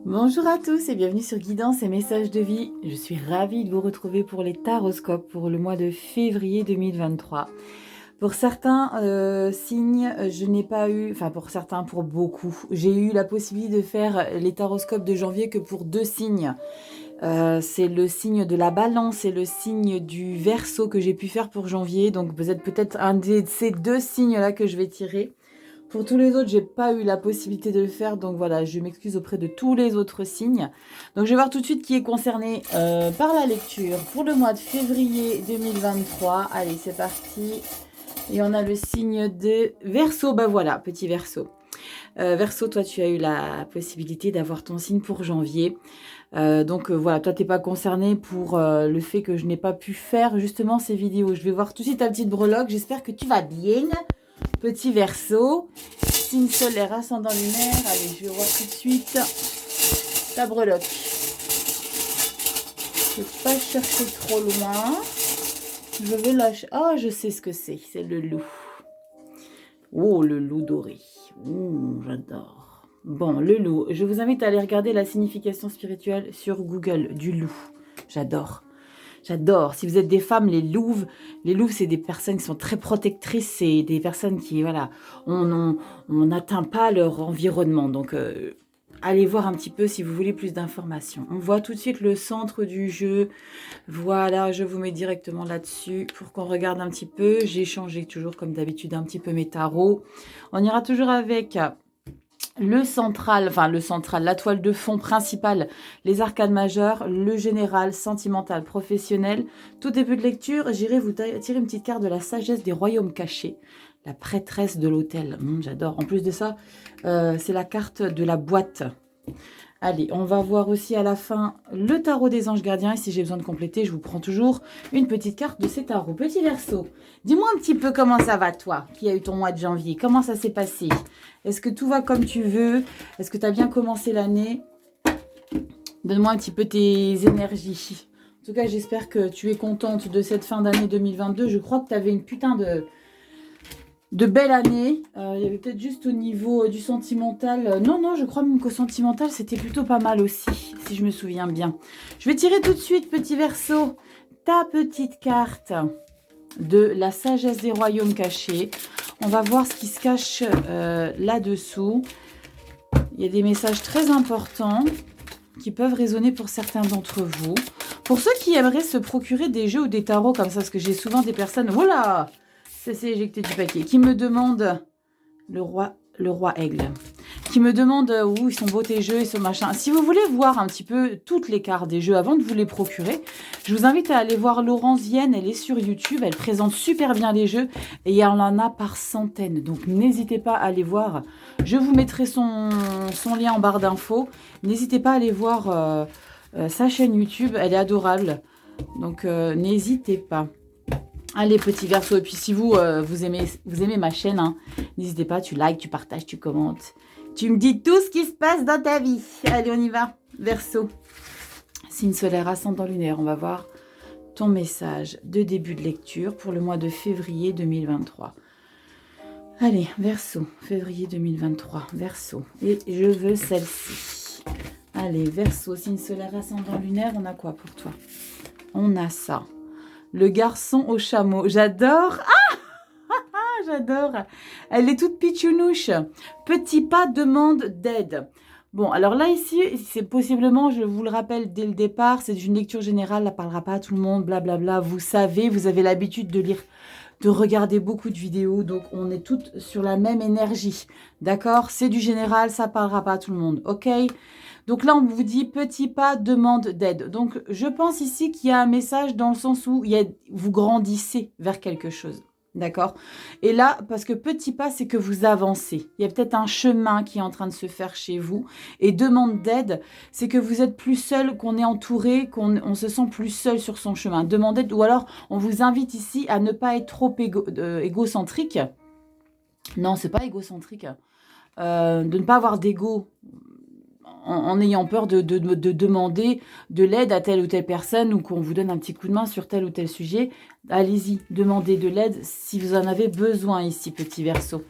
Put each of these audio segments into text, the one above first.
Bonjour à tous et bienvenue sur Guidance et Messages de vie. Je suis ravie de vous retrouver pour les taroscopes pour le mois de février 2023. Pour certains signes, je n'ai pas eu, enfin pour certains, pour beaucoup, j'ai eu la possibilité de faire les taroscopes de janvier que pour deux signes. C'est le signe de la balance et le signe du verseau que j'ai pu faire pour janvier. Donc vous êtes peut-être un de ces deux signes-là que je vais tirer. Pour tous les autres, j'ai pas eu la possibilité de le faire, donc voilà, je m'excuse auprès de tous les autres signes. Donc je vais voir tout de suite qui est concerné par la lecture pour le mois de février 2023. Allez, c'est parti. Et on a le signe de Verseau, bah voilà, petit Verseau. Verseau, toi tu as eu la possibilité d'avoir ton signe pour janvier. Donc voilà, toi t'es pas concerné pour le fait que je n'ai pas pu faire justement ces vidéos. Je vais voir tout de suite ta petite breloque, j'espère que tu vas bien. Petit Verseau, signe solaire, ascendant lunaire. Allez, je vais voir tout de suite ta breloque. Je ne vais pas chercher trop loin. Je vais lâcher. Oh, je sais ce que c'est. C'est le loup. Oh, le loup doré. J'adore. Bon, le loup. Je vous invite à aller regarder la signification spirituelle sur Google du loup. J'adore. J'adore. Si vous êtes des femmes, les louves, c'est des personnes qui sont très protectrices. C'est des personnes qui, voilà, on n'atteint pas leur environnement. Donc, allez voir un petit peu si vous voulez plus d'informations. On voit tout de suite le centre du jeu. Voilà, je vous mets directement là-dessus pour qu'on regarde un petit peu. J'ai changé toujours, comme d'habitude, un petit peu mes tarots. On ira toujours avec le central, la toile de fond principale, les arcanes majeures, le général, sentimental, professionnel. Tout début de lecture, j'irai vous tirer une petite carte de la sagesse des royaumes cachés. La prêtresse de l'autel. J'adore. En plus de ça, c'est la carte de la boîte. Allez, on va voir aussi à la fin le tarot des anges gardiens. Et si j'ai besoin de compléter, je vous prends toujours une petite carte de ces tarots. Petit Verseau, dis-moi un petit peu comment ça va toi, qui a eu ton mois de janvier. Comment ça s'est passé? Est-ce que tout va comme tu veux? Est-ce que tu as bien commencé l'année? Donne-moi un petit peu tes énergies. En tout cas, j'espère que tu es contente de cette fin d'année 2022. Je crois que tu avais une putain de belle année. Il y avait peut-être juste au niveau du sentimental. Non, je crois même qu'au sentimental, c'était plutôt pas mal aussi, si je me souviens bien. Je vais tirer tout de suite, petit Verseau, ta petite carte de la sagesse des royaumes cachés. On va voir ce qui se cache là-dessous. Il y a des messages très importants qui peuvent résonner pour certains d'entre vous. Pour ceux qui aimeraient se procurer des jeux ou des tarots comme ça, parce que j'ai souvent des personnes... Voilà, ça s'est éjecté du paquet. Qui me demandent... Le roi aigle. Qui me demandent où ils sont beaux tes jeux et ce machin. Si vous voulez voir un petit peu toutes les cartes des jeux avant de vous les procurer, je vous invite à aller voir Laurence Vienne. Elle est sur YouTube. Elle présente super bien les jeux. Et il y en a par centaines. Donc n'hésitez pas à aller voir. Je vous mettrai son lien en barre d'infos. N'hésitez pas à aller voir sa chaîne YouTube. Elle est adorable. Donc n'hésitez pas. Allez, petit Verseau. Et puis, si vous aimez ma chaîne, hein, n'hésitez pas, tu likes, tu partages, tu commentes. Tu me dis tout ce qui se passe dans ta vie. Allez, on y va. Verseau. Signe solaire, ascendant lunaire. On va voir ton message de début de lecture pour le mois de février 2023. Allez, Verseau. Février 2023. Verseau. Et je veux celle-ci. Allez, Verseau. Signe solaire, ascendant lunaire. On a quoi pour toi? On a ça. Le garçon au chameau. J'adore. J'adore. Elle est toute pitchounouche. Petit pas demande d'aide. Bon, alors là, ici, c'est possiblement, je vous le rappelle dès le départ, c'est une lecture générale, elle ne parlera pas à tout le monde, blablabla. Vous savez, vous avez l'habitude de lire, de regarder beaucoup de vidéos, donc on est toutes sur la même énergie. D'accord? C'est du général, ça ne parlera pas à tout le monde. OK? Donc là, on vous dit petit pas, demande d'aide. Donc, je pense ici qu'il y a un message dans le sens où vous grandissez vers quelque chose. D'accord? Et là, parce que petit pas, c'est que vous avancez. Il y a peut-être un chemin qui est en train de se faire chez vous. Et demande d'aide, c'est que vous êtes plus seul, qu'on est entouré, qu'on se sent plus seul sur son chemin. Demande d'aide, ou alors on vous invite ici à ne pas être trop égocentrique. Non, c'est pas égocentrique. De ne pas avoir d'ego en ayant peur de demander de l'aide à telle ou telle personne ou qu'on vous donne un petit coup de main sur tel ou tel sujet. Allez-y, demandez de l'aide si vous en avez besoin ici, petit Verseau.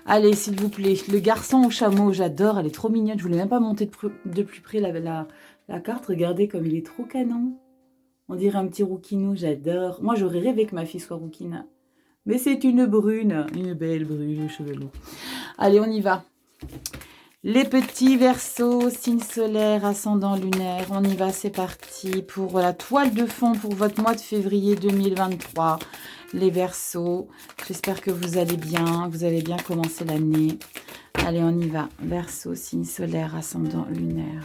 Allez, s'il vous plaît, le garçon au chameau, j'adore, elle est trop mignonne. Je voulais même pas monter de plus près la carte. Regardez comme il est trop canon. On dirait un petit rouquinou, j'adore. Moi, j'aurais rêvé que ma fille soit rouquine. Mais c'est une brune, une belle brune aux cheveux longs. Allez, on y va. Les petits Verseaux, signe solaire, ascendant lunaire. On y va, c'est parti pour la toile de fond pour votre mois de février 2023. Les Verseaux, j'espère que vous allez bien, que vous avez bien commencé l'année. Allez, on y va. Verseau, signe solaire, ascendant lunaire.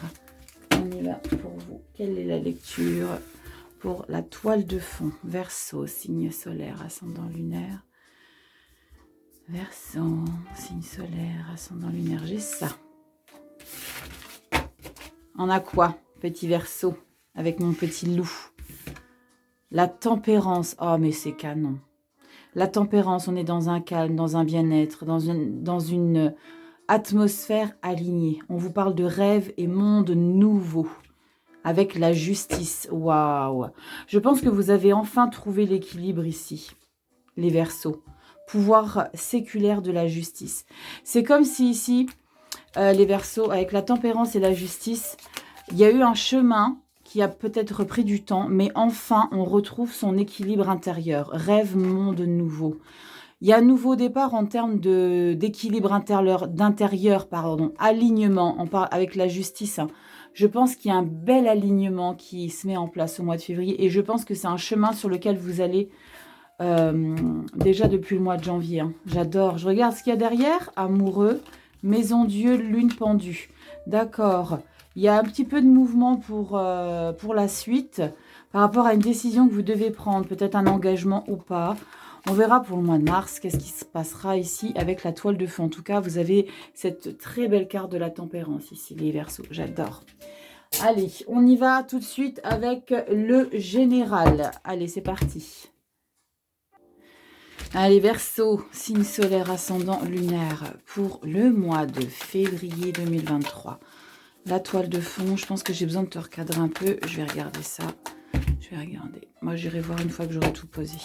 On y va pour vous. Quelle est la lecture pour la toile de fond? Verseau, signe solaire, ascendant lunaire. Verseau, signe solaire, ascendant lunaire. J'ai ça. On a quoi, petit Verseau, avec mon petit loup? La tempérance. Oh, mais c'est canon. La tempérance, on est dans un calme, dans un bien-être, dans une atmosphère alignée. On vous parle de rêve et monde nouveau. Avec la justice. Waouh! Je pense que vous avez enfin trouvé l'équilibre ici, les Verseaux. Pouvoir séculaire de la justice. C'est comme si ici, les Verseaux, avec la tempérance et la justice, il y a eu un chemin qui a peut-être pris du temps, mais enfin, on retrouve son équilibre intérieur. Rêve, monde nouveau. Il y a un nouveau départ en termes d'équilibre d'intérieur, alignement, on parle avec la justice. Hein. Je pense qu'il y a un bel alignement qui se met en place au mois de février, et je pense que c'est un chemin sur lequel vous allez déjà depuis le mois de janvier. Hein. J'adore. Je regarde ce qu'il y a derrière. Amoureux, maison Dieu, lune pendue. D'accord. Il y a un petit peu de mouvement pour la suite par rapport à une décision que vous devez prendre, peut-être un engagement ou pas. On verra pour le mois de mars qu'est-ce qui se passera ici avec la toile de fond. En tout cas, vous avez cette très belle carte de la tempérance ici, les Verseaux. J'adore. Allez, on y va tout de suite avec le général. Allez, c'est parti. Allez, Verseau, signe solaire, ascendant lunaire pour le mois de février 2023. La toile de fond, je pense que j'ai besoin de te recadrer un peu. Je vais regarder ça. Je vais regarder. Moi, j'irai voir une fois que j'aurai tout posé.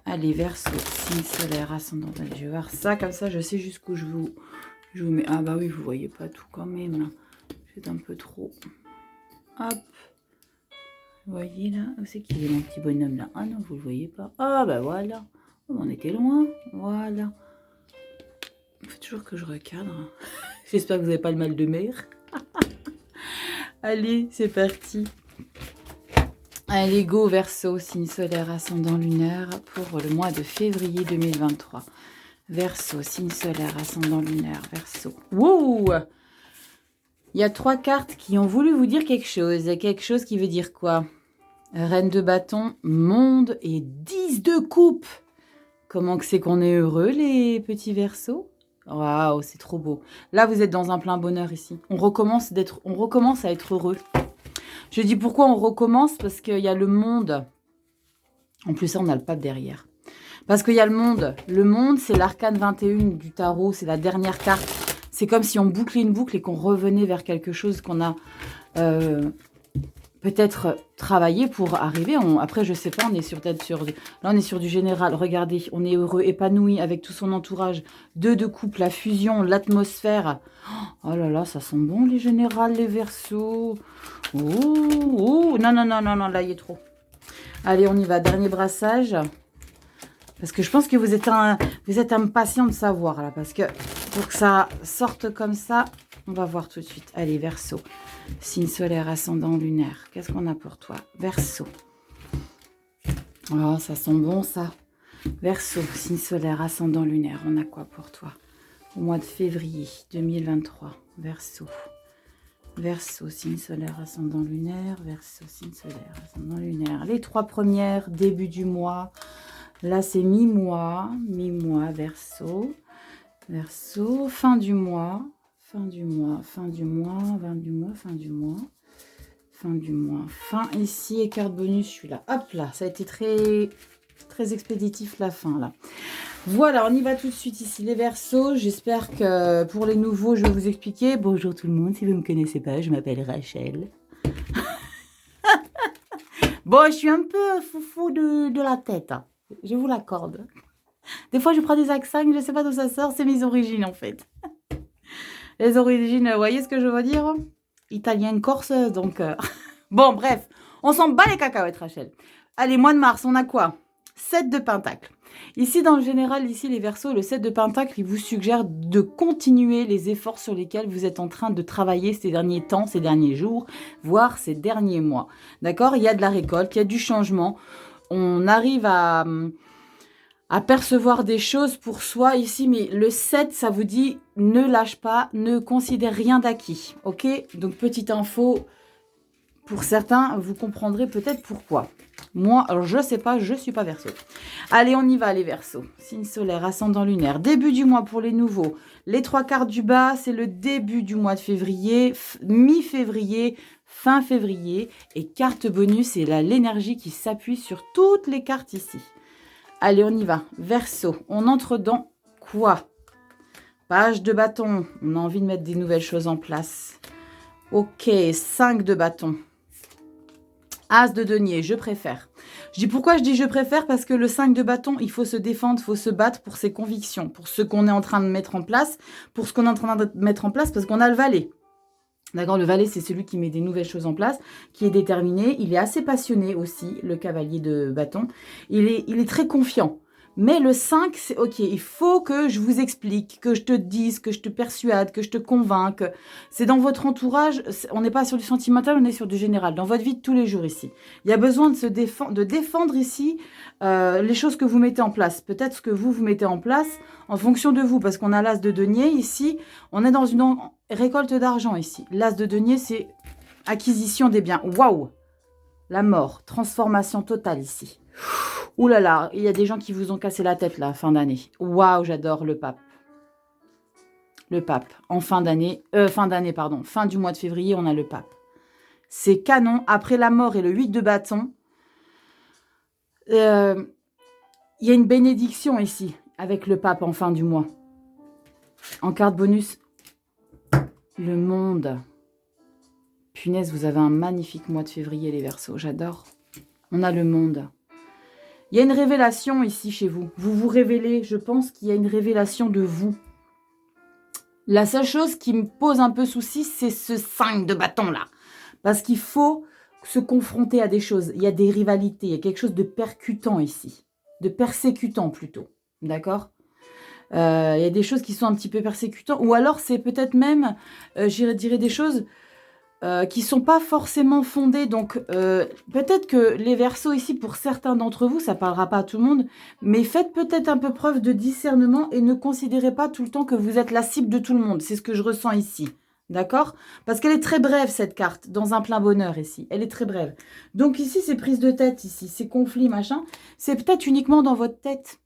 Allez, Verseau, signe solaire, ascendant. Allez, je vais voir ça. Comme ça, je sais jusqu'où je vous mets. Ah bah oui, vous voyez pas tout quand même. C'est un peu trop. Hop. Vous voyez là? Où c'est qu'il est mon petit bonhomme là? Ah non, vous le voyez pas. Ah bah voilà. On était loin. Voilà. Il faut toujours que je recadre. J'espère que vous n'avez pas le mal de mer. Allez, c'est parti. Allez, go Verseau, signe solaire, ascendant lunaire pour le mois de février 2023. Verseau, signe solaire, ascendant lunaire, Verseau. Wouh! Il y a 3 cartes qui ont voulu vous dire quelque chose. Quelque chose qui veut dire quoi? Reine de bâton, monde et 10 de coupe. Comment que c'est qu'on est heureux, les petits Verseaux? Waouh, c'est trop beau. Là, vous êtes dans un plein bonheur ici. On recommence à être heureux. Je dis pourquoi on recommence, parce qu'il y a le monde. En plus, ça, on a le pape derrière. Parce qu'il y a le monde. Le monde, c'est l'arcane 21 du tarot. C'est la dernière carte. C'est comme si on bouclait une boucle et qu'on revenait vers quelque chose qu'on a peut-être travaillé pour arriver. Après, je sais pas, on est là, on est sur du général. Regardez, on est heureux, épanoui avec tout son entourage. 2 de couple, la fusion, l'atmosphère. Oh là là, ça sent bon, les générales, les Verseaux. Oh, non, là, il est trop. Allez, on y va. Dernier brassage. Parce que je pense que vous êtes impatient de savoir, là. Parce que pour que ça sorte comme ça, on va voir tout de suite. Allez, Verseau. Signe solaire, ascendant lunaire. Qu'est-ce qu'on a pour toi? Verseau. Oh, ça sent bon, ça. Verseau, signe solaire, ascendant lunaire. On a quoi pour toi? Au mois de février 2023. Verseau. Verseau, signe solaire, ascendant lunaire. Verseau, signe solaire, ascendant lunaire. Les 3 premières, début du mois. Là, c'est mi-mois. Mi-mois, Verseau. Verseau, fin du mois. Fin du mois, fin du mois, fin du mois, fin du mois. Fin du mois. Fin ici et carte bonus, je suis là. Hop là, ça a été très, très expéditif la fin là. Voilà, on y va tout de suite ici, les Verseaux. J'espère que pour les nouveaux, je vais vous expliquer. Bonjour tout le monde, si vous ne me connaissez pas, je m'appelle Rachel. Bon, je suis un peu foufou de la tête, hein. Je vous l'accorde. Des fois, je prends des accents, je ne sais pas d'où ça sort, c'est mes origines en fait. Les origines, vous voyez ce que je veux dire? Italienne, corse, donc... Bon, bref, on s'en bat les cacahuètes, Rachel. Allez, mois de mars, on a quoi? 7 de pentacle. Ici, dans le général, ici, les Verseaux, le 7 de pentacle, il vous suggère de continuer les efforts sur lesquels vous êtes en train de travailler ces derniers temps, ces derniers jours, voire ces derniers mois. D'accord? Il y a de la récolte, il y a du changement. On arrive à percevoir des choses pour soi ici, mais le 7, ça vous dit ne lâche pas, ne considère rien d'acquis. Ok? Donc, petite info, pour certains, vous comprendrez peut-être pourquoi. Moi, alors je ne sais pas, je ne suis pas Verseau. Allez, on y va les Verseaux. Signe solaire, ascendant lunaire. Début du mois pour les nouveaux. Les 3/4 du bas, c'est le début du mois de février, mi-février, fin février. Et carte bonus, c'est l'énergie qui s'appuie sur toutes les cartes ici. Allez, on y va. Verseau, on entre dans quoi? Page de bâton, on a envie de mettre des nouvelles choses en place. Ok, 5 de bâton. As de denier, je préfère. Pourquoi je dis je préfère? Parce que le 5 de bâton, il faut se défendre, il faut se battre pour ses convictions, pour ce qu'on est en train de mettre en place, pour ce qu'on est en train de mettre en place, parce qu'on a le valet. D'accord, le valet, c'est celui qui met des nouvelles choses en place, qui est déterminé. Il est assez passionné aussi, le cavalier de bâton. Il est très confiant. Mais le 5, c'est ok, il faut que je vous explique, que je te dise, que je te persuade, que je te convainque. C'est dans votre entourage, on n'est pas sur du sentimental, on est sur du général, dans votre vie de tous les jours ici. Il y a besoin de défendre ici les choses que vous mettez en place. Peut-être ce que vous mettez en place en fonction de vous, parce qu'on a l'as de denier ici, on est dans une récolte d'argent ici. L'as de denier, c'est acquisition des biens. Waouh! La mort, transformation totale ici. Ouh là là, il y a des gens qui vous ont cassé la tête là, fin d'année. Waouh, j'adore le pape. Le pape, en fin d'année, fin du mois de février, on a le pape. C'est canon, après la mort et le 8 de bâton, il y a une bénédiction ici, avec le pape en fin du mois. En carte bonus, le monde. Punaise, vous avez un magnifique mois de février, les Verseaux, j'adore. On a le monde. Il y a une révélation ici chez vous. Vous vous révélez, je pense qu'il y a une révélation de vous. La seule chose qui me pose un peu souci, c'est ce 5 de bâton là. Parce qu'il faut se confronter à des choses. Il y a des rivalités, il y a quelque chose de percutant ici. De persécutant plutôt. D'accord? Il y a des choses qui sont un petit peu persécutantes. Ou alors c'est peut-être même, je dirais des choses qui ne sont pas forcément fondées. Donc peut-être que les Verseaux ici, pour certains d'entre vous, ça ne parlera pas à tout le monde, mais faites peut-être un peu preuve de discernement et ne considérez pas tout le temps que vous êtes la cible de tout le monde. C'est ce que je ressens ici. D'accord? Parce qu'elle est très brève, cette carte, dans un plein bonheur ici. Elle est très brève. Donc ici, c'est prise de tête ici, ces conflits, machin. C'est peut-être uniquement dans votre tête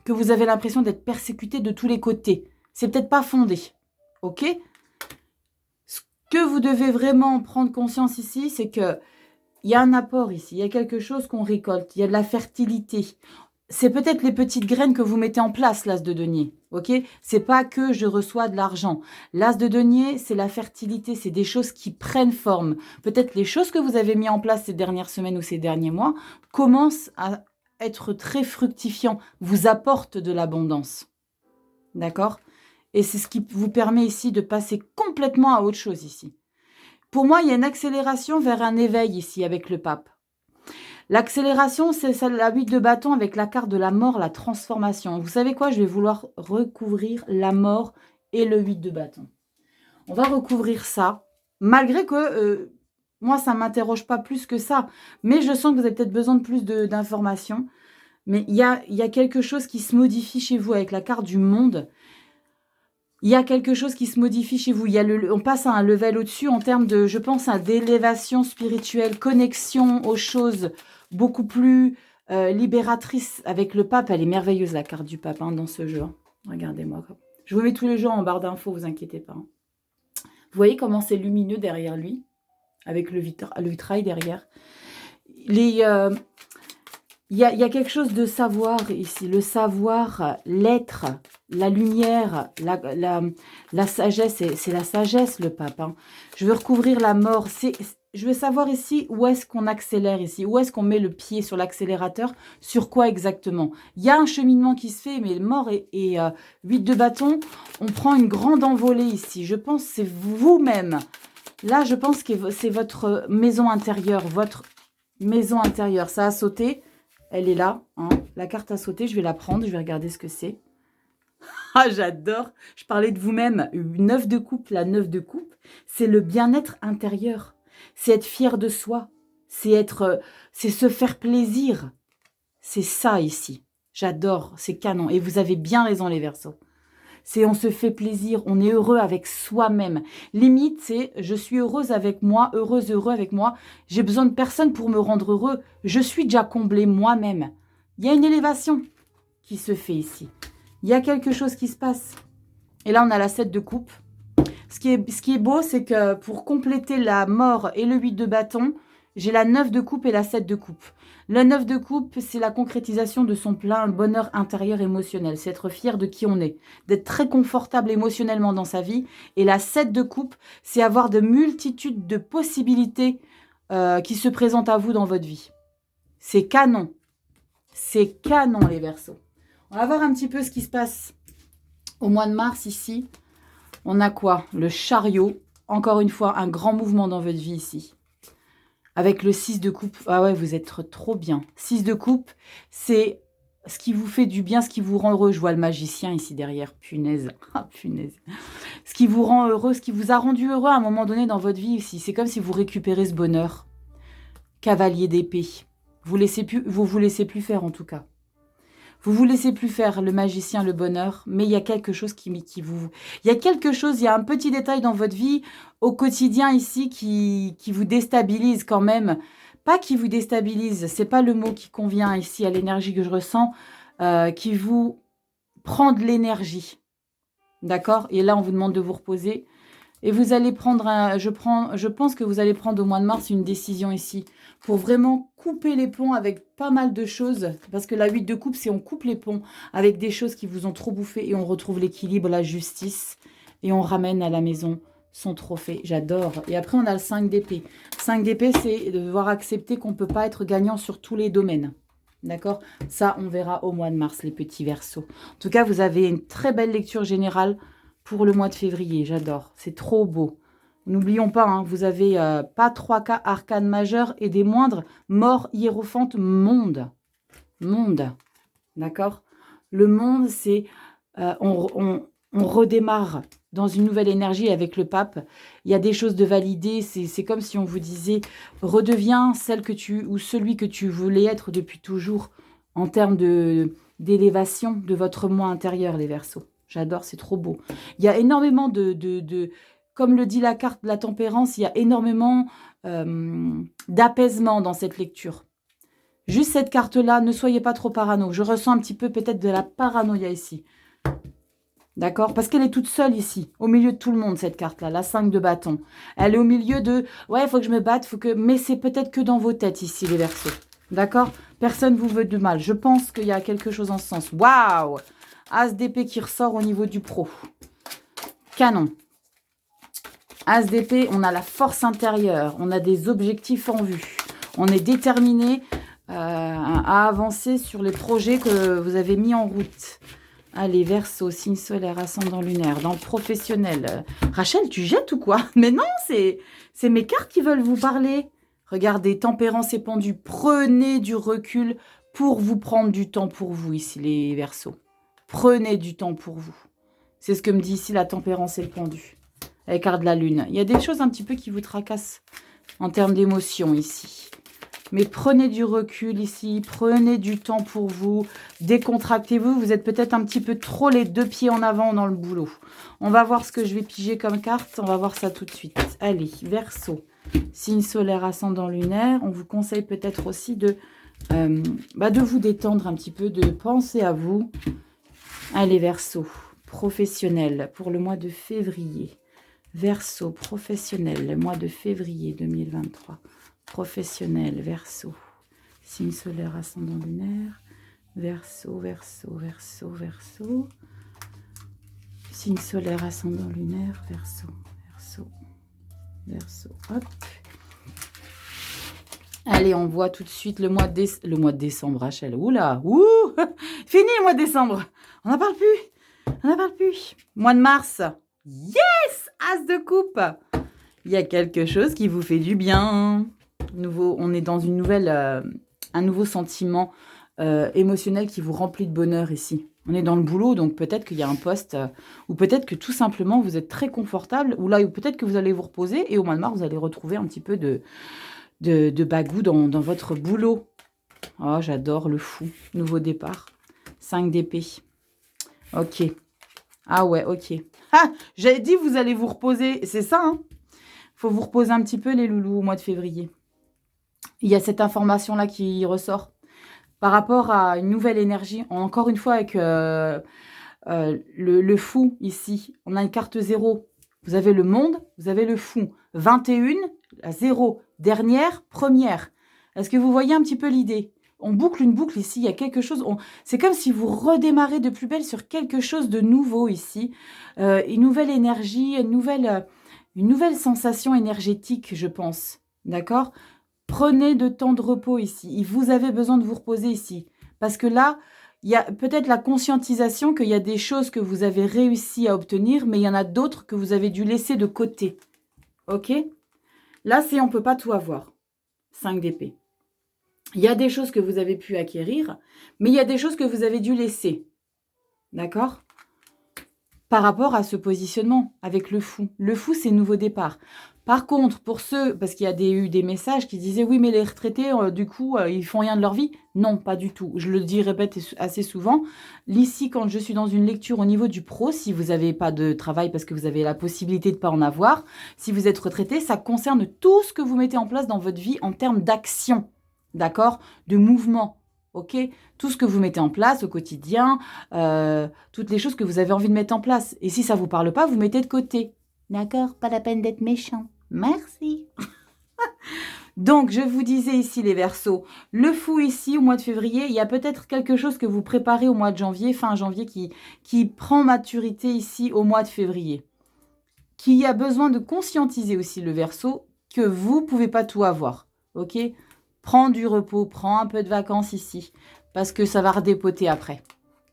que vous avez l'impression d'être persécuté de tous les côtés. C'est peut-être pas fondé. Ok? Ce que vous devez vraiment prendre conscience ici, c'est que il y a un apport ici. Il y a quelque chose qu'on récolte. Il y a de la fertilité. C'est peut-être les petites graines que vous mettez en place, l'as de denier. Ok? C'est pas que je reçois de l'argent. L'as de denier, c'est la fertilité. C'est des choses qui prennent forme. Peut-être les choses que vous avez mis en place ces dernières semaines ou ces derniers mois commencent à être très fructifiants, vous apportent de l'abondance. D'accord? Et c'est ce qui vous permet ici de passer complètement à autre chose ici. Pour moi, il y a une accélération vers un éveil ici avec le pape. L'accélération, c'est la 8 de bâton avec la carte de la mort, la transformation. Vous savez quoi? Je vais vouloir recouvrir la mort et le 8 de bâton. On va recouvrir ça, malgré que moi, ça ne m'interroge pas plus que ça. Mais je sens que vous avez peut-être besoin de plus d'informations. Mais il y a quelque chose qui se modifie chez vous avec la carte du monde. Il y a quelque chose qui se modifie chez vous. On passe à un level au-dessus en termes de, je pense, d'élévation spirituelle, connexion aux choses beaucoup plus libératrice. Avec le pape, elle est merveilleuse, la carte du pape, hein, dans ce jeu. Regardez-moi. Je vous mets tous les jours en barre d'infos, vous inquiétez pas. Hein. Vous voyez comment c'est lumineux derrière lui, avec le vitrail derrière. il y a quelque chose de savoir ici. Le savoir, l'être, la lumière, la sagesse. C'est la sagesse, le pape. Hein. Je veux recouvrir la mort. Je veux savoir ici où est-ce qu'on accélère ici. Où est-ce qu'on met le pied sur l'accélérateur. Sur quoi exactement. Il y a un cheminement qui se fait, mais mort et 8 de bâton. On prend une grande envolée ici. Je pense que c'est vous-même. Là, je pense que c'est votre maison intérieure. Votre maison intérieure. Ça a sauté. Elle est là, hein. La carte a sauté, je vais la prendre, je vais regarder ce que c'est. Ah, j'adore. Je parlais de vous-même. 9 de coupe, la 9 de coupe, c'est le bien-être intérieur. C'est être fier de soi. C'est se faire plaisir. C'est ça ici. J'adore, c'est canon. Et vous avez bien raison les Verseaux. C'est on se fait plaisir, on est heureux avec soi-même. Limite, c'est je suis heureuse avec moi, heureux avec moi. J'ai besoin de personne pour me rendre heureux. Je suis déjà comblée moi-même. Il y a une élévation qui se fait ici. Il y a quelque chose qui se passe. Et là, on a la 7 de coupe. Ce qui est beau, c'est que pour compléter la mort et le 8 de bâton, j'ai la 9 de coupe et la 7 de coupe. Le 9 de coupe, c'est la concrétisation de son plein bonheur intérieur émotionnel. C'est être fier de qui on est, d'être très confortable émotionnellement dans sa vie. Et la 7 de coupe, c'est avoir de multitudes de possibilités qui se présentent à vous dans votre vie. C'est canon. C'est canon, les Verseaux. On va voir un petit peu ce qui se passe au mois de mars ici. On a quoi? Le chariot. Encore une fois, un grand mouvement dans votre vie ici. Avec le 6 de coupe. Ah ouais, vous êtes trop bien. 6 de coupe, c'est ce qui vous fait du bien, ce qui vous rend heureux. Je vois le magicien ici derrière. Punaise. Ah, punaise. Ce qui vous rend heureux, ce qui vous a rendu heureux à un moment donné dans votre vie ici. C'est comme si vous récupérez ce bonheur. Cavalier d'épée. Vous vous laissez plus faire en tout cas. Vous vous laissez plus faire le magicien, le bonheur, mais il y a quelque chose qui vous... Il y a quelque chose, il y a un petit détail dans votre vie au quotidien ici qui vous déstabilise quand même. Pas qui vous déstabilise, c'est pas le mot qui convient ici à l'énergie que je ressens, qui vous prend de l'énergie. D'accord? Et là, on vous demande de vous reposer. Et vous allez prendre, je pense que vous allez prendre au mois de mars une décision ici pour vraiment couper les ponts avec pas mal de choses. Parce que la 8 de coupe, c'est on coupe les ponts avec des choses qui vous ont trop bouffé et on retrouve l'équilibre, la justice et on ramène à la maison son trophée. J'adore. Et après, on a le 5 d'épée. 5 d'épée, c'est de devoir accepter qu'on ne peut pas être gagnant sur tous les domaines. D'accord? Ça, on verra au mois de mars, les petits Verseaux. En tout cas, vous avez une très belle lecture générale pour le mois de février. J'adore. C'est trop beau. N'oublions pas, hein, vous avez pas 3 cas arcanes majeurs et des moindres. Mort, hiérophante, monde. Monde. D'accord? Le monde, c'est... on redémarre dans une nouvelle énergie avec le pape. Il y a des choses de validées. C'est comme si on vous disait, redeviens celle que tu... ou celui que tu voulais être depuis toujours en termes d'élévation de votre moi intérieur, les Verseaux. J'adore, c'est trop beau. Il y a énormément comme le dit la carte de la tempérance, il y a énormément d'apaisement dans cette lecture. Juste cette carte-là, ne soyez pas trop parano. Je ressens un petit peu peut-être de la paranoïa ici. D'accord? Parce qu'elle est toute seule ici, au milieu de tout le monde, cette carte-là, la 5 de bâton. Elle est au milieu de, ouais, il faut que je me batte, mais c'est peut-être que dans vos têtes ici, les Verseaux. D'accord? Personne ne vous veut de mal. Je pense qu'il y a quelque chose en ce sens. Waouh! As d'épée qui ressort au niveau du pro. Canon. As d'épée, on a la force intérieure. On a des objectifs en vue. On est déterminé à avancer sur les projets que vous avez mis en route. Allez, Verseau, signe solaire, ascendant lunaire, dans le professionnel. Rachel, tu jettes ou quoi? Mais non, c'est mes cartes qui veulent vous parler. Regardez, tempérance et pendu. Prenez du recul pour vous prendre du temps pour vous ici, les Verseaux. Prenez du temps pour vous. C'est ce que me dit ici la tempérance et le pendu. Avec carte de la lune. Il y a des choses un petit peu qui vous tracassent en termes d'émotion ici. Mais prenez du recul ici. Prenez du temps pour vous. Décontractez-vous. Vous êtes peut-être un petit peu trop les 2 pieds en avant dans le boulot. On va voir ce que je vais piger comme carte. On va voir ça tout de suite. Allez, Verseau. Signe solaire, ascendant lunaire. On vous conseille peut-être aussi de vous détendre un petit peu, de penser à vous. Allez, Verseau, professionnel pour le mois de février. Verseau, professionnel, le mois de février 2023. Professionnel, Verseau. Signe solaire, ascendant lunaire. Verseau, Verseau, Verseau, Verseau. Signe solaire, ascendant lunaire. Verseau, Verseau, Verseau. Hop. Allez, on voit tout de suite le mois de décembre, Rachel. Oula, fini le mois de décembre. On n'en parle plus. On n'en parle plus. Mois de mars. Yes, As de coupe. Il y a quelque chose qui vous fait du bien. On est dans un nouveau sentiment émotionnel qui vous remplit de bonheur ici. On est dans le boulot, donc peut-être qu'il y a un poste, ou peut-être que tout simplement vous êtes très confortable, ou là, peut-être que vous allez vous reposer, et au mois de mars, vous allez retrouver un petit peu de bagou dans votre boulot. Oh, j'adore le fou. Nouveau départ. 5 d'épée. Ok. Ah ouais, ok. Ah, j'avais dit vous allez vous reposer. C'est ça, hein. Faut vous reposer un petit peu, les loulous, au mois de février. Il y a cette information-là qui ressort. Par rapport à une nouvelle énergie, encore une fois avec le fou ici, on a une carte 0. Vous avez le monde, vous avez le fou. 21, la 0, dernière, première. Est-ce que vous voyez un petit peu l'idée? On boucle une boucle ici, il y a quelque chose, c'est comme si vous redémarrez de plus belle sur quelque chose de nouveau ici. Une nouvelle énergie, une nouvelle sensation énergétique, je pense. D'accord? Prenez de temps de repos ici. Vous avez besoin de vous reposer ici. Parce que là, il y a peut-être la conscientisation qu'il y a des choses que vous avez réussi à obtenir, mais il y en a d'autres que vous avez dû laisser de côté. Ok? Là, on ne peut pas tout avoir. 5 d'épée. Il y a des choses que vous avez pu acquérir, mais il y a des choses que vous avez dû laisser. D'accord? Par rapport à ce positionnement avec le fou. Le fou, c'est nouveau départ. Par contre, pour ceux, parce qu'il y a eu des messages qui disaient « Oui, mais les retraités, du coup, ils font rien de leur vie ». Non, pas du tout. Je le dis, répète assez souvent. Ici, quand je suis dans une lecture au niveau du pro, si vous n'avez pas de travail parce que vous avez la possibilité de ne pas en avoir, si vous êtes retraité, ça concerne tout ce que vous mettez en place dans votre vie en termes d'action, d'accord? De mouvement, ok? Tout ce que vous mettez en place au quotidien, toutes les choses que vous avez envie de mettre en place. Et si ça ne vous parle pas, vous mettez de côté. D'accord? Pas la peine d'être méchant. Merci. Donc, je vous disais ici les Verseaux, le fou ici au mois de février, il y a peut-être quelque chose que vous préparez au mois de janvier, fin janvier, qui prend maturité ici au mois de février. Qui a besoin de conscientiser aussi le Verseau que vous ne pouvez pas tout avoir. Ok? Prends du repos, prends un peu de vacances ici, parce que ça va redépoter après.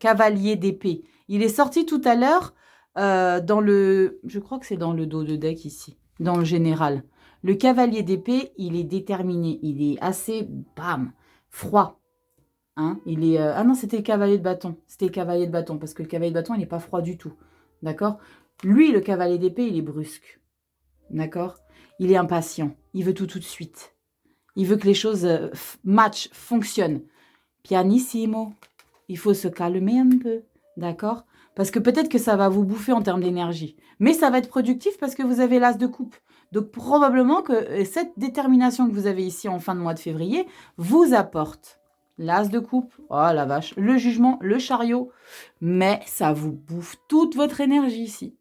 Cavalier d'épée. Il est sorti tout à l'heure je crois que c'est dans le dos de deck ici, dans le général. Le cavalier d'épée, il est déterminé, il est assez, froid. Hein, ah non, c'était le cavalier de bâton. C'était le cavalier de bâton, parce que le cavalier de bâton, il n'est pas froid du tout. D'accord? Lui, le cavalier d'épée, il est brusque. D'accord? Il est impatient. Il veut tout de suite. Il veut que les choses fonctionnent. Pianissimo. Il faut se calmer un peu. D'accord? Parce que peut-être que ça va vous bouffer en termes d'énergie. Mais ça va être productif parce que vous avez l'as de coupe. Donc probablement que cette détermination que vous avez ici en fin de mois de février vous apporte l'as de coupe. Oh la vache. Le jugement, le chariot. Mais ça vous bouffe toute votre énergie ici.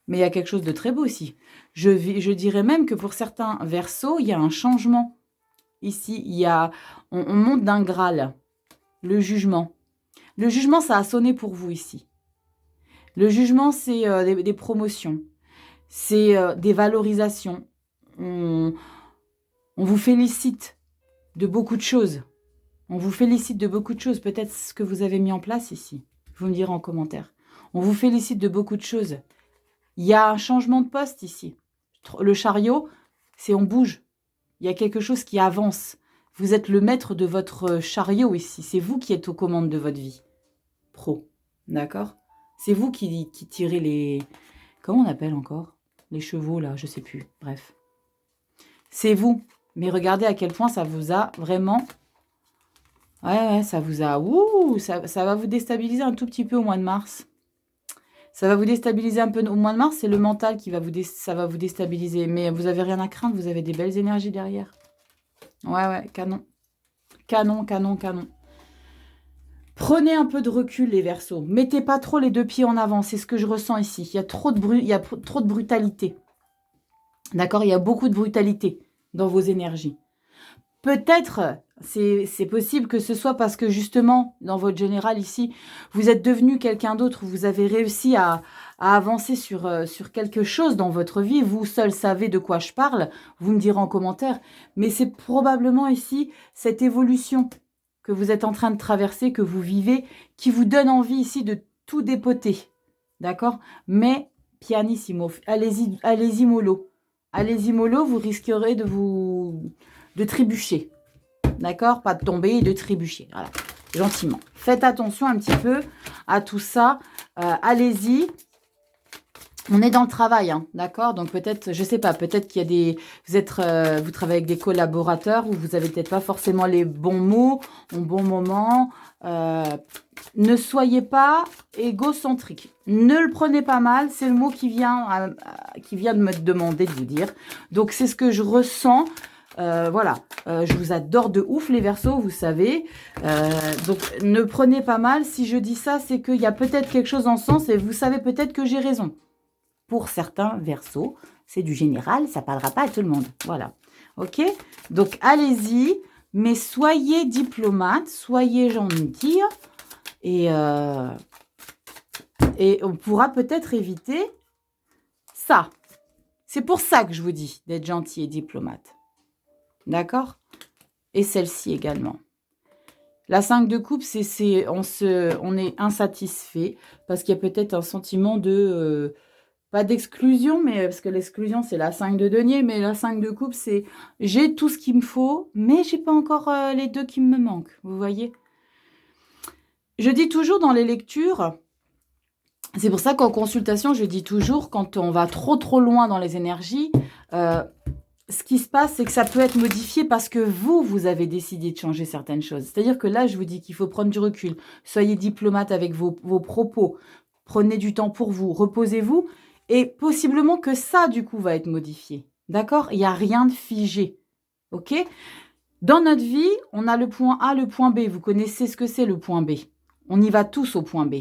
Mais il y a quelque chose de très beau aussi. Je dirais même que pour certains Verseaux, il y a un changement. Ici, on monte d'un Graal. Le jugement. Le jugement, ça a sonné pour vous ici. Le jugement, c'est des promotions. C'est des valorisations. On vous félicite de beaucoup de choses. On vous félicite de beaucoup de choses. Peut-être ce que vous avez mis en place ici. Vous me direz en commentaire. On vous félicite de beaucoup de choses. Il y a un changement de poste ici. Le chariot, c'est on bouge. Il y a quelque chose qui avance. Vous êtes le maître de votre chariot ici. C'est vous qui êtes aux commandes de votre vie. Pro. D'accord? C'est vous qui tirez les... Comment on appelle encore? Les chevaux, là, je sais plus. Bref. C'est vous. Mais regardez à quel point ça vous a vraiment... Ouais, ça vous a... Ouh, ça va vous déstabiliser un tout petit peu au mois de mars. Ça va vous déstabiliser un peu au mois de mars. C'est le mental qui va ça va vous déstabiliser. Mais vous n'avez rien à craindre. Vous avez des belles énergies derrière. Ouais, canon. Canon, canon, canon. Prenez un peu de recul, les Verseaux. Mettez pas trop les deux pieds en avant. C'est ce que je ressens ici. Il y a trop de brutalité. D'accord? Il y a beaucoup de brutalité dans vos énergies. peut-être, c'est possible que ce soit parce que justement, dans votre général ici, vous êtes devenu quelqu'un d'autre, vous avez réussi à avancer sur quelque chose dans votre vie, vous seul savez de quoi je parle, vous me direz en commentaire, mais c'est probablement ici cette évolution que vous êtes en train de traverser, que vous vivez, qui vous donne envie ici de tout dépoter, d'accord? Mais pianissimo, allez-y, allez-y mollo. Allez-y mollo, vous risquerez de trébucher. D'accord? Pas de tomber et de trébucher. Voilà. Gentiment. Faites attention un petit peu à tout ça. Allez-y. On est dans le travail, hein, d'accord? Donc peut-être, je sais pas, peut-être qu'il y a des... vous travaillez avec des collaborateurs où vous avez peut-être pas forcément les bons mots, au bon moment. Ne soyez pas égocentrique. Ne le prenez pas mal, c'est le mot qui vient de me demander de vous dire. Donc c'est ce que je ressens. Voilà, je vous adore de ouf les Verseaux, vous savez. Donc ne prenez pas mal. Si je dis ça, c'est qu'il y a peut-être quelque chose en sens et vous savez peut-être que j'ai raison. Pour certains Verseaux, c'est du général, ça parlera pas à tout le monde. Voilà, ok? Donc allez-y, mais soyez diplomate, soyez gentil et on pourra peut-être éviter ça. C'est pour ça que je vous dis d'être gentil et diplomate. D'accord? Et celle-ci également. La 5 de coupe, on est insatisfait parce qu'il y a peut-être un sentiment de... pas d'exclusion, mais parce que l'exclusion, c'est la 5 de denier, mais la 5 de coupe, c'est j'ai tout ce qu'il me faut, mais j'ai pas encore les deux qui me manquent. Vous voyez? Je dis toujours dans les lectures, c'est pour ça qu'en consultation, je dis toujours, quand on va trop loin dans les énergies, ce qui se passe, c'est que ça peut être modifié parce que vous avez décidé de changer certaines choses. C'est-à-dire que là, je vous dis qu'il faut prendre du recul. Soyez diplomate avec vos propos. Prenez du temps pour vous. Reposez-vous. Et possiblement que ça, du coup, va être modifié. D'accord? Il n'y a rien de figé. OK? Dans notre vie, on a le point A, le point B. Vous connaissez ce que c'est le point B. On y va tous au point B.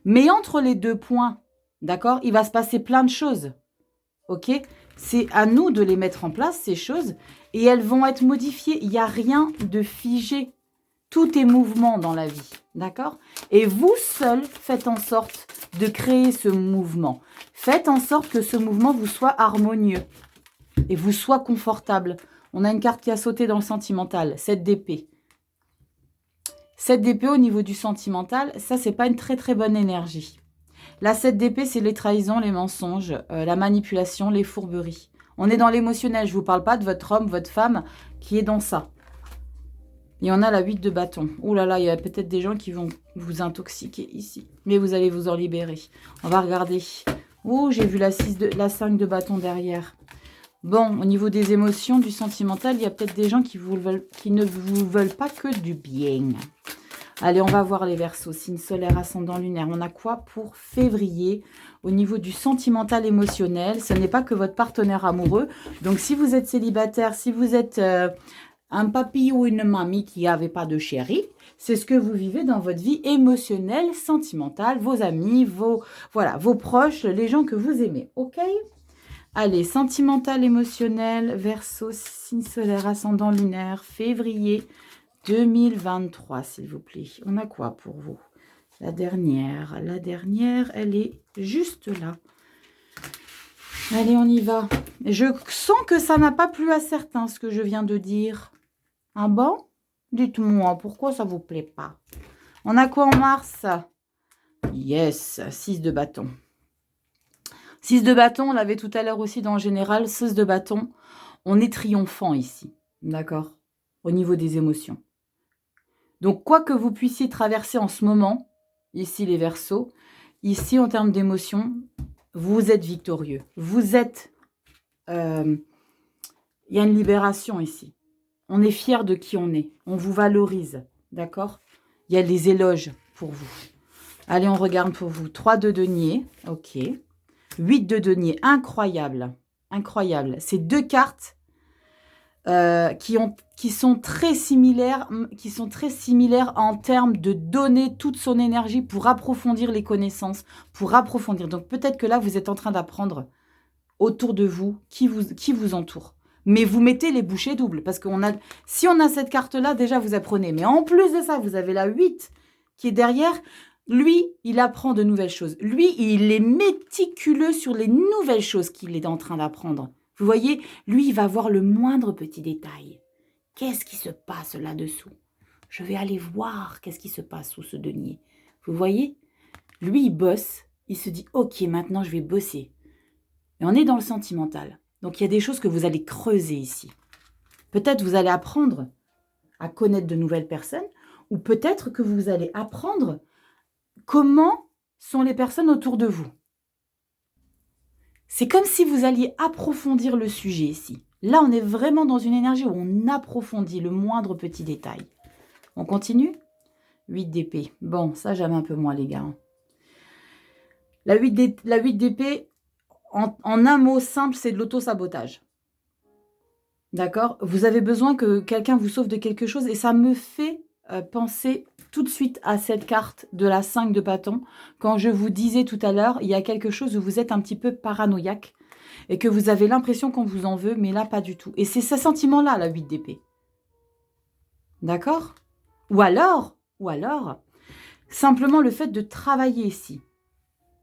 Mais entre les deux points, d'accord, il va se passer plein de choses. OK? C'est à nous de les mettre en place, ces choses, et elles vont être modifiées. Il n'y a rien de figé. Tout est mouvement dans la vie, d'accord? Et vous seul faites en sorte de créer ce mouvement. Faites en sorte que ce mouvement vous soit harmonieux et vous soit confortable. On a une carte qui a sauté dans le sentimental, 7 d'épée. 7 d'épée au niveau du sentimental, ça, c'est pas une très bonne énergie. La 7 d'épée, c'est les trahisons, les mensonges, la manipulation, les fourberies. On est dans l'émotionnel. Je ne vous parle pas de votre homme, votre femme qui est dans ça. Et on a la 8 de bâton. Ouh là là, il y a peut-être des gens qui vont vous intoxiquer ici. Mais vous allez vous en libérer. On va regarder. Ouh, j'ai vu la 5 de bâton derrière. Bon, au niveau des émotions, du sentimental, il y a peut-être des gens qui ne vous veulent pas que du bien. Allez, on va voir les Verseaux. Signe solaire, ascendant lunaire. On a quoi pour février au niveau du sentimental émotionnel? Ce n'est pas que votre partenaire amoureux. Donc, si vous êtes célibataire, si vous êtes un papy ou une mamie qui n'avait pas de chéri, c'est ce que vous vivez dans votre vie émotionnelle, sentimentale, vos amis, vos proches, les gens que vous aimez. OK? Allez, sentimental, émotionnel, Verseau, signe solaire, ascendant lunaire, février 2023, s'il vous plaît. On a quoi pour vous? La dernière, elle est juste là. Allez, on y va. Je sens que ça n'a pas plu à certains, ce que je viens de dire. Ah bon? Dites-moi, pourquoi ça vous plaît pas? On a quoi en mars? Yes, 6 de bâton. 6 de bâton, on l'avait tout à l'heure aussi dans le général. 6 de bâton, on est triomphant ici. D'accord? Au niveau des émotions. Donc, quoi que vous puissiez traverser en ce moment, ici les Verseaux, ici en termes d'émotions, vous êtes victorieux. Vous êtes... il y a une libération ici. On est fiers de qui on est. On vous valorise. D'accord? Il y a des éloges pour vous. Allez, on regarde pour vous. 3 de denier. OK. 8 de denier. Incroyable. Incroyable. C'est deux cartes qui sont très similaires en termes de donner toute son énergie pour approfondir les connaissances, pour approfondir. Donc peut-être que là, vous êtes en train d'apprendre autour de vous qui vous entoure. Mais vous mettez les bouchées doubles. Parce que si on a cette carte-là, déjà, vous apprenez. Mais en plus de ça, vous avez la 8 qui est derrière. Lui, il apprend de nouvelles choses. Lui, il est méticuleux sur les nouvelles choses qu'il est en train d'apprendre. Vous voyez, lui, il va voir le moindre petit détail. Qu'est-ce qui se passe là-dessous? Je vais aller voir qu'est-ce qui se passe sous ce denier. Vous voyez? Lui, il bosse. Il se dit, ok, maintenant, je vais bosser. Et on est dans le sentimental. Donc, il y a des choses que vous allez creuser ici. Peut-être vous allez apprendre à connaître de nouvelles personnes, ou peut-être que vous allez apprendre comment sont les personnes autour de vous. C'est comme si vous alliez approfondir le sujet ici. Là, on est vraiment dans une énergie où on approfondit le moindre petit détail. On continue? 8 d'épée. Bon, ça, j'aime un peu moins, les gars. La 8 d'épée, en un mot simple, c'est de l'auto-sabotage. D'accord? Vous avez besoin que quelqu'un vous sauve de quelque chose et ça me fait penser tout de suite à cette carte de la 5 de bâton. Quand je vous disais tout à l'heure, il y a quelque chose où vous êtes un petit peu paranoïaque et que vous avez l'impression qu'on vous en veut, mais là, pas du tout. Et c'est ce sentiment-là, la 8 d'épée. D'accord? Ou alors, simplement le fait de travailler ici.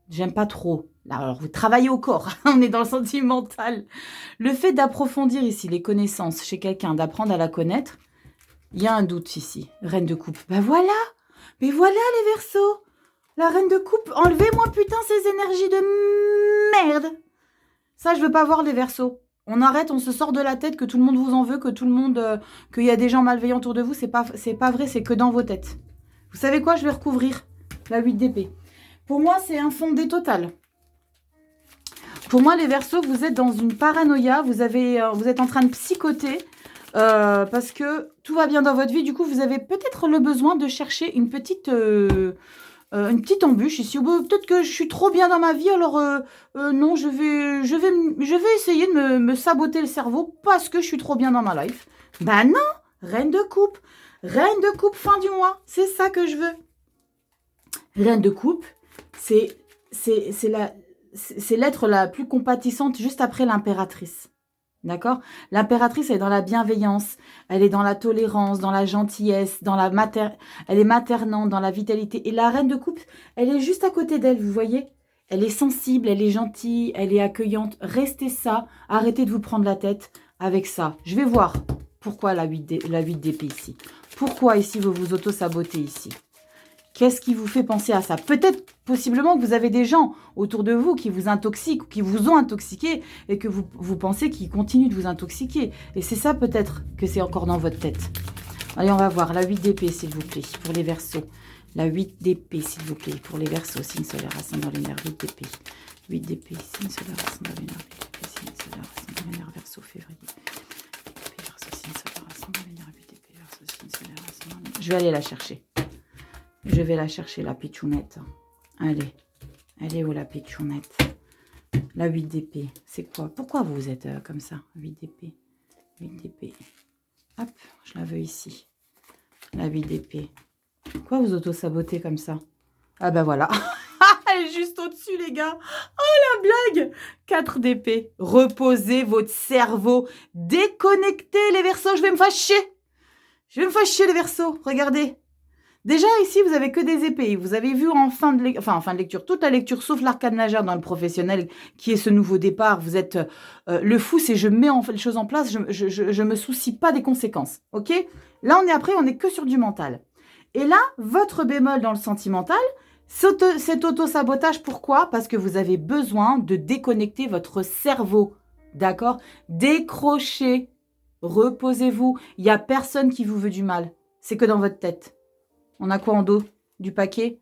J'aime pas trop. Alors, vous travaillez au corps, on est dans le sentimental. Le fait d'approfondir ici les connaissances chez quelqu'un, d'apprendre à la connaître, il y a un doute ici. Reine de coupe. Ben voilà. Mais voilà les Verseaux. La reine de coupe. Enlevez-moi putain ces énergies de merde. Ça, je veux pas voir les Verseaux. On arrête, on se sort de la tête que tout le monde vous en veut, que tout le monde, qu'il y a des gens malveillants autour de vous. C'est pas vrai, c'est que dans vos têtes. Vous savez quoi? Je vais recouvrir la 8 d'épée. Pour moi, c'est infondé total. Pour moi, les Verseaux, vous êtes dans une paranoïa. Vous êtes en train de psychoter parce que tout va bien dans votre vie. Du coup, vous avez peut-être le besoin de chercher une petite embûche ici. Peut-être que je suis trop bien dans ma vie, alors non, je vais essayer de me saboter le cerveau parce que je suis trop bien dans ma life. Bah non, reine de coupe. Reine de coupe fin du mois. C'est ça que je veux. Reine de coupe, c'est l'être la plus compatissante juste après l'impératrice. D'accord? L'impératrice, elle est dans la bienveillance, elle est dans la tolérance, dans la gentillesse, elle est maternante, dans la vitalité. Et la reine de coupe, elle est juste à côté d'elle, vous voyez? Elle est sensible, elle est gentille, elle est accueillante. Restez ça, arrêtez de vous prendre la tête avec ça. Je vais voir pourquoi la 8 d'épée ici. Pourquoi ici vous vous auto-sabotez ici? Qu'est-ce qui vous fait penser à ça? Peut-être, possiblement, que vous avez des gens autour de vous qui vous intoxiquent, ou qui vous ont intoxiqué, et que vous pensez qu'ils continuent de vous intoxiquer. Et c'est ça, peut-être, que c'est encore dans votre tête. Allez, on va voir. La 8 d'épée, s'il vous plaît, pour les Verseaux. La 8 d'épée, s'il vous plaît, pour les Verseaux. Signe solaire, ascendant lunaire, 8 d'épée. 8 d'épée, signe solaire, ascendant lunaire, 8 d'épée, signe solaire, ascendant lunaire, Verseau, février. Verseau, signe solaire, ascendant lunaire, 8 d'épée, Verseau, signe solaire, ascendant lunaire. Je vais aller la chercher. Je vais la chercher, la pitchounette. Allez. Elle est où, la pitchounette? La 8 d'épée. C'est quoi? Pourquoi vous êtes comme ça? 8 d'épée. 8 d'épée. Hop, je la veux ici. La 8 d'épée. Pourquoi vous auto-sabotez comme ça? Ah ben voilà. Elle est juste au-dessus, les gars. Oh, la blague. 4 d'épée. Reposez votre cerveau. Déconnectez les Verseaux. Je vais me fâcher. Je vais me fâcher, les Verseaux. Regardez. Déjà, ici, vous avez que des épées. Vous avez vu en fin de lecture, toute la lecture, sauf l'arcane majeure dans le professionnel, qui est ce nouveau départ. Vous êtes le fou, c'est je mets les choses en place, je me soucie pas des conséquences. Ok? Là, on est que sur du mental. Et là, votre bémol dans le sentimental, cet auto-sabotage, pourquoi? Parce que vous avez besoin de déconnecter votre cerveau. D'accord? Décrochez. Reposez-vous. Il n'y a personne qui vous veut du mal. C'est que dans votre tête. On a quoi en dos du paquet?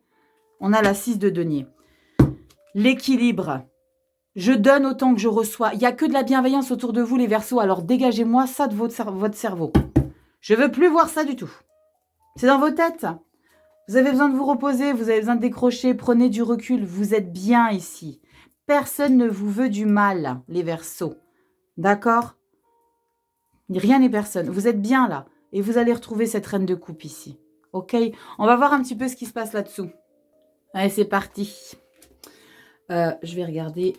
On a la 6 de denier. L'équilibre. Je donne autant que je reçois. Il n'y a que de la bienveillance autour de vous, les Verseaux. Alors dégagez-moi ça de votre cerveau. Je ne veux plus voir ça du tout. C'est dans vos têtes. Vous avez besoin de vous reposer. Vous avez besoin de décrocher. Prenez du recul. Vous êtes bien ici. Personne ne vous veut du mal, les Verseaux. D'accord? Rien n'est personne. Vous êtes bien là. Et vous allez retrouver cette reine de coupe ici. Ok, on va voir un petit peu ce qui se passe là-dessous. Allez, c'est parti. Je vais regarder.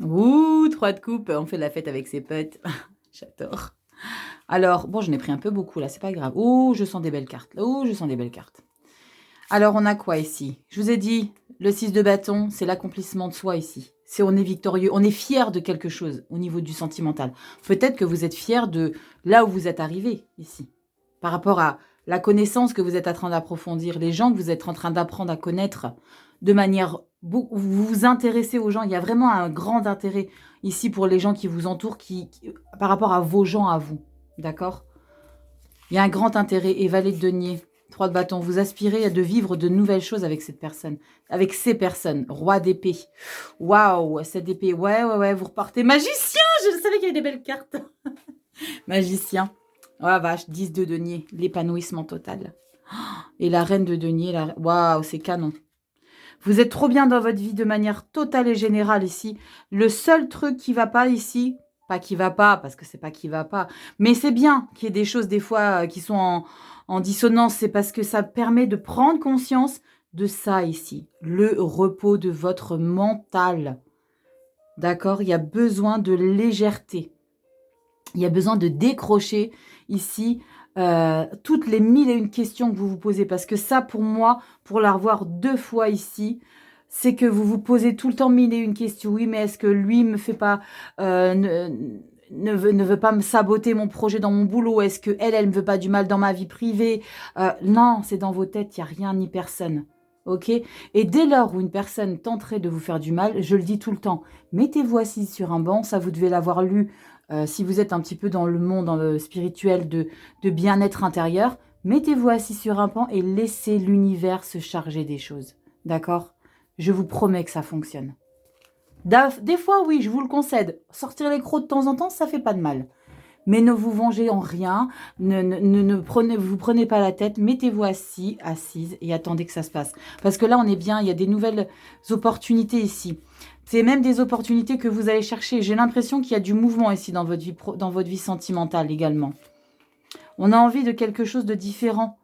Ouh, 3 de coupe. On fait la fête avec ses potes. J'adore. Alors, bon, j'en ai pris un peu beaucoup là, c'est pas grave. Oh, je sens des belles cartes. Oh, je sens des belles cartes. Alors, on a quoi ici? Je vous ai dit, le 6 de bâton, c'est l'accomplissement de soi ici. C'est on est victorieux, on est fier de quelque chose au niveau du sentimental. Peut-être que vous êtes fier de là où vous êtes arrivé ici. Par rapport à la connaissance que vous êtes en train d'approfondir, les gens que vous êtes en train d'apprendre à connaître de manière... Vous vous intéressez aux gens, il y a vraiment un grand intérêt ici pour les gens qui vous entourent par rapport à vos gens à vous. D'accord? Il y a un grand intérêt. Et valet de denier, 3 de bâton, vous aspirez à de vivre de nouvelles choses avec cette personne. Avec ces personnes. Roi d'épée. Waouh, cette épée. Ouais, vous repartez. Magicien, je savais qu'il y avait des belles cartes. Magicien. Oh la vache, 10 de denier. L'épanouissement total. Et la reine de denier. Waouh, c'est canon. Vous êtes trop bien dans votre vie de manière totale et générale ici. Le seul truc qui va pas ici, pas qui va pas, parce que c'est pas qui va pas, mais c'est bien qu'il y ait des choses des fois qui sont en dissonance. C'est parce que ça permet de prendre conscience de ça ici. Le repos de votre mental. D'accord? Il y a besoin de légèreté. Il y a besoin de décrocher ici toutes les 1001 questions que vous vous posez. Parce que ça, pour moi, pour la revoir 2 fois ici, c'est que vous vous posez tout le temps 1001 questions. Oui, mais est-ce que lui me fait pas... ne veut pas me saboter mon projet dans mon boulot? Est-ce que elle me veut pas du mal dans ma vie privée? Non, c'est dans vos têtes, il n'y a rien ni personne. Ok? Et dès lors où une personne tenterait de vous faire du mal, je le dis tout le temps, mettez-vous assis sur un banc, ça vous devez l'avoir lu. Si vous êtes un petit peu dans le monde spirituel de bien-être intérieur, mettez-vous assis sur un banc et laissez l'univers se charger des choses. D'accord? Je vous promets que ça fonctionne. Des fois, oui, je vous le concède. Sortir les crocs de temps en temps, ça fait pas de mal. Mais ne vous vengez en rien. Vous prenez pas la tête. Mettez-vous assise et attendez que ça se passe. Parce que là, on est bien. Il y a des nouvelles opportunités ici. C'est même des opportunités que vous allez chercher. J'ai l'impression qu'il y a du mouvement ici dans votre vie sentimentale également. On a envie de quelque chose de différent.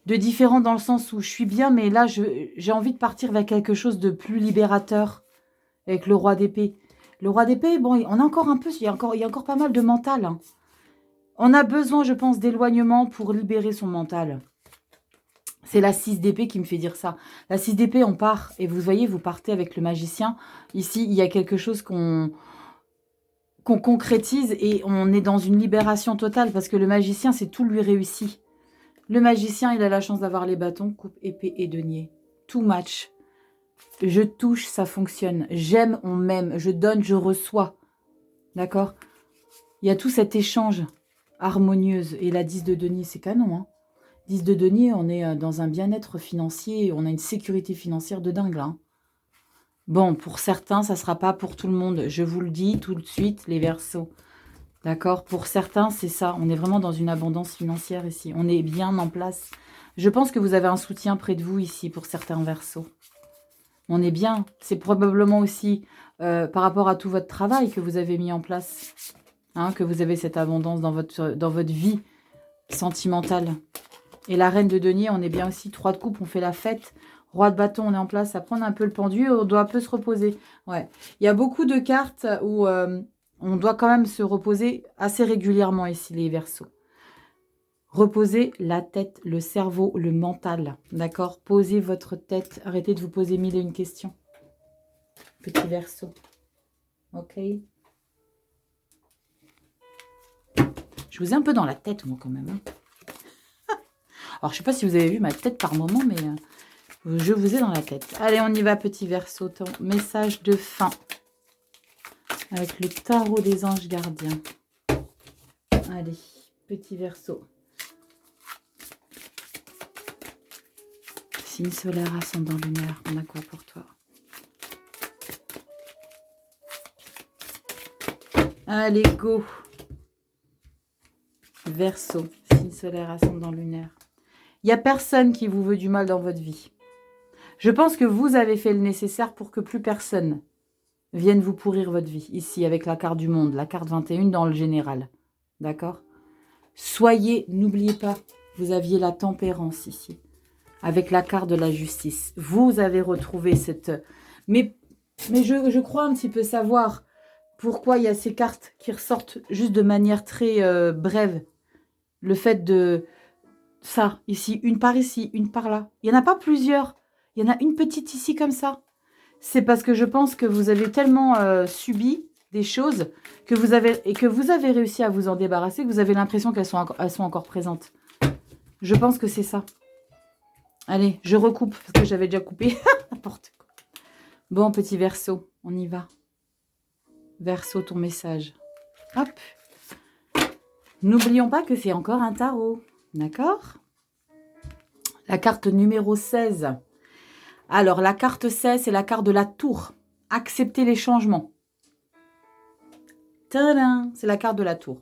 De différent dans le sens où je suis bien, mais là, j'ai envie de partir vers quelque chose de plus libérateur. Avec le roi d'épée. Le roi d'épée, bon, on a encore un peu, il y a encore pas mal de mental. Hein. On a besoin, je pense, d'éloignement pour libérer son mental. C'est la 6 d'épée qui me fait dire ça. La 6 d'épée, on part. Et vous voyez, vous partez avec le magicien. Ici, il y a quelque chose qu'on concrétise et on est dans une libération totale parce que le magicien, c'est tout lui réussit. Le magicien, il a la chance d'avoir les bâtons, coupe, épée et denier. Tout match. Je touche, ça fonctionne. J'aime, on m'aime. Je donne, je reçois. D'accord? Il y a tout cet échange harmonieuse. Et la 10 de denier, c'est canon. Hein. 10 de denier, on est dans un bien-être financier. On a une sécurité financière de dingue. Là, hein. Bon, pour certains, ça ne sera pas pour tout le monde. Je vous le dis tout de suite, les Verseaux. D'accord? Pour certains, c'est ça. On est vraiment dans une abondance financière ici. On est bien en place. Je pense que vous avez un soutien près de vous ici pour certains Verseaux. On est bien. C'est probablement aussi par rapport à tout votre travail que vous avez mis en place. Hein, que vous avez cette abondance dans votre vie sentimentale. Et la reine de denier, on est bien aussi. 3 de coupe, on fait la fête. Roi de bâton, on est en place à prendre un peu le pendu. On doit un peu se reposer. Ouais. Il y a beaucoup de cartes où on doit quand même se reposer assez régulièrement ici, les Verseaux. Reposez la tête, le cerveau, le mental. D'accord? Posez votre tête. Arrêtez de vous poser 1001 questions. Petit Verseau. Ok? Je vous ai un peu dans la tête, moi, quand même. Hein. Alors, je ne sais pas si vous avez vu ma tête par moment, mais je vous ai dans la tête. Allez, on y va, petit Verseau. Ton message de fin. Avec le tarot des anges gardiens. Allez, petit Verseau. Signe solaire, ascendant lunaire, on a quoi pour toi? Allez, go. Verseau, signe solaire, ascendant lunaire. Il n'y a personne qui vous veut du mal dans votre vie. Je pense que vous avez fait le nécessaire pour que plus personne vienne vous pourrir votre vie. Ici, avec la carte du monde, la carte 21 dans le général. D'accord? Soyez, n'oubliez pas, vous aviez la tempérance ici. Avec la carte de la justice. Vous avez retrouvé cette... Mais je crois un petit peu savoir pourquoi il y a ces cartes qui ressortent juste de manière très brève. Le fait de ça, ici, une par ici, une par là. Il n'y en a pas plusieurs. Il y en a une petite ici comme ça. C'est parce que je pense que vous avez tellement subi des choses que vous avez réussi à vous en débarrasser, que vous avez l'impression qu'elles sont encore présentes. Je pense que c'est ça. Allez, je recoupe parce que j'avais déjà coupé. N'importe quoi. Bon, petit Verseau, on y va. Verseau, ton message. Hop. N'oublions pas que c'est encore un tarot. D'accord? La carte numéro 16. Alors, la carte 16, c'est la carte de la tour. Accepter les changements. Tadam! C'est la carte de la tour.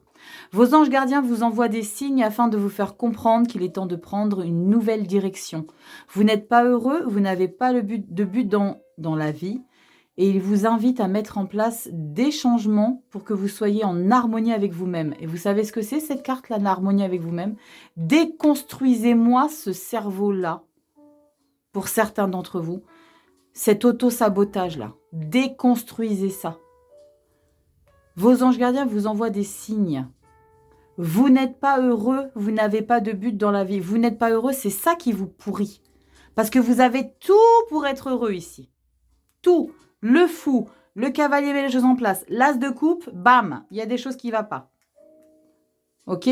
Vos anges gardiens vous envoient des signes afin de vous faire comprendre qu'il est temps de prendre une nouvelle direction. Vous n'êtes pas heureux, vous n'avez pas de but dans la vie. Et ils vous invitent à mettre en place des changements pour que vous soyez en harmonie avec vous-même. Et vous savez ce que c'est cette carte-là, l'harmonie avec vous-même? Déconstruisez-moi ce cerveau-là, pour certains d'entre vous, cet auto-sabotage-là. Déconstruisez ça. Vos anges gardiens vous envoient des signes. Vous n'êtes pas heureux, vous n'avez pas de but dans la vie. Vous n'êtes pas heureux, c'est ça qui vous pourrit. Parce que vous avez tout pour être heureux ici. Tout. Le fou, le cavalier met les choses en place. L'as de coupe, bam, il y a des choses qui ne vont pas. Ok?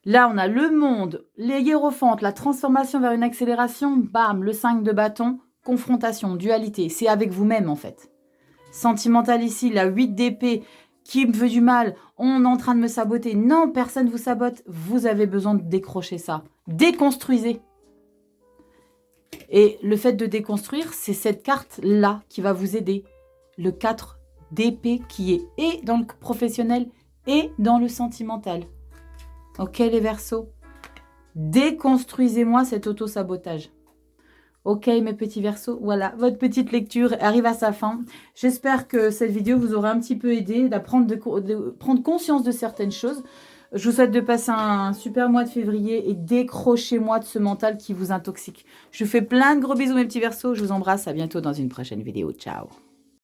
Là, on a le monde, les hiérophantes, la transformation vers une accélération, bam, le 5 de bâton, confrontation, dualité. C'est avec vous-même, en fait. Sentimental ici, la 8 d'épée, qui me veut du mal, on est en train de me saboter. Non, personne ne vous sabote. Vous avez besoin de décrocher ça. Déconstruisez. Et le fait de déconstruire, c'est cette carte-là qui va vous aider. Le 4 d'épée qui est et dans le professionnel et dans le sentimental. Ok les Verseaux? Déconstruisez-moi cet auto-sabotage. Ok mes petits Verseaux, voilà, votre petite lecture arrive à sa fin. J'espère que cette vidéo vous aura un petit peu aidé à prendre conscience de certaines choses. Je vous souhaite de passer un super mois de février et décrochez-moi de ce mental qui vous intoxique. Je vous fais plein de gros bisous mes petits Verseaux, je vous embrasse, à bientôt dans une prochaine vidéo. Ciao.